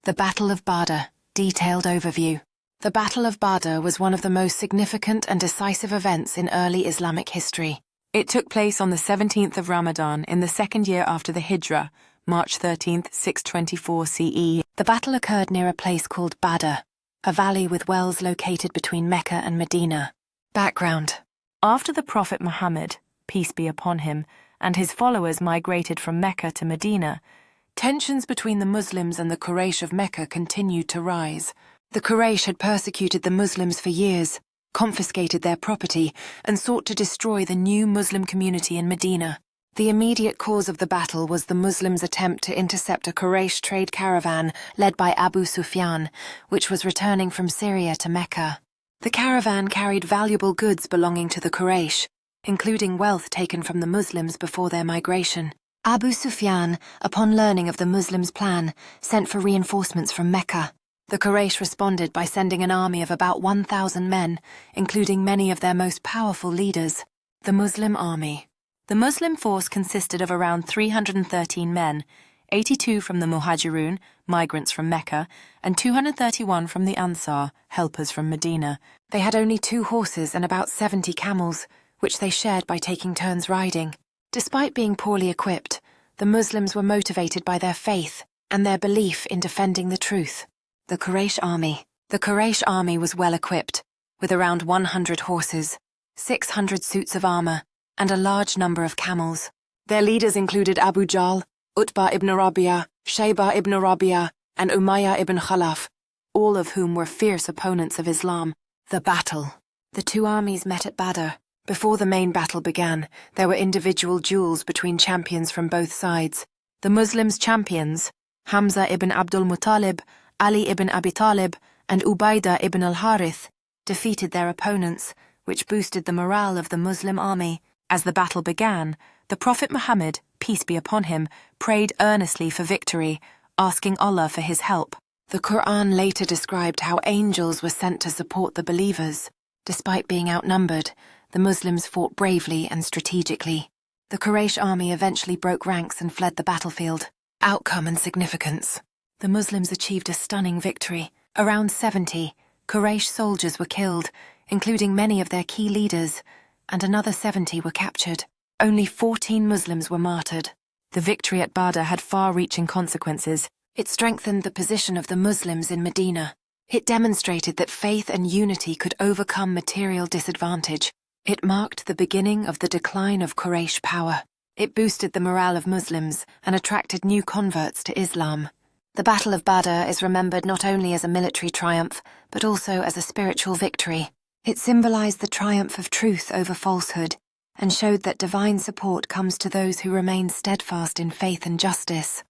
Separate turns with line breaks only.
The Battle of Badr, detailed overview. The Battle of Badr was one of the most significant and decisive events in early Islamic history. It took place on the 17th of Ramadan in the second year after the Hijrah, March 13th, 624 CE. The battle occurred near a place called Badr, a valley with wells located between Mecca and Medina. Background. After the Prophet Muhammad, peace be upon him, and his followers migrated from Mecca to Medina, tensions between the Muslims and the Quraysh of Mecca continued to rise. The Quraysh had persecuted the Muslims for years, confiscated their property, and sought to destroy the new Muslim community in Medina. The immediate cause of the battle was the Muslims' attempt to intercept a Quraysh trade caravan led by Abu Sufyan, which was returning from Syria to Mecca. The caravan carried valuable goods belonging to the Quraysh, including wealth taken from the Muslims before their migration. Abu Sufyan, upon learning of the Muslims' plan, sent for reinforcements from Mecca. The Quraysh responded by sending an army of about 1,000 men, including many of their most powerful leaders. The Muslim Army. The Muslim force consisted of around 313 men, 82 from the Muhajirun, migrants from Mecca, and 231 from the Ansar, helpers from Medina. They had only 2 horses and about 70 camels, which they shared by taking turns riding. Despite being poorly equipped, the Muslims were motivated by their faith and their belief in defending the truth. The Quraysh Army. The Quraysh Army was well equipped, with around 100 horses, 600 suits of armor, and a large number of camels. Their leaders included Abu Jahl, Utbah ibn Rabi'ah, Shaybah ibn Rabi'ah, and Umayyah ibn Khalaf, all of whom were fierce opponents of Islam. The battle. The 2 armies met at Badr. Before the main battle began, there were individual duels between champions from both sides. The Muslims' champions, Hamza ibn Abdul Muttalib, Ali ibn Abi Talib, and Ubaydah ibn al-Harith, defeated their opponents, which boosted the morale of the Muslim army. As the battle began, the Prophet Muhammad, peace be upon him, prayed earnestly for victory, asking Allah for his help. The Quran later described how angels were sent to support the believers. Despite being outnumbered, the Muslims fought bravely and strategically. The Quraysh army eventually broke ranks and fled the battlefield. Outcome and significance. The Muslims achieved a stunning victory. Around 70 Quraysh soldiers were killed, including many of their key leaders, and another 70 were captured. Only 14 Muslims were martyred. The victory at Badr had far-reaching consequences. It strengthened the position of the Muslims in Medina. It demonstrated that faith and unity could overcome material disadvantage. It marked the beginning of the decline of Quraysh power. It boosted the morale of Muslims and attracted new converts to Islam. The Battle of Badr is remembered not only as a military triumph, but also as a spiritual victory. It symbolized the triumph of truth over falsehood and showed that divine support comes to those who remain steadfast in faith and justice.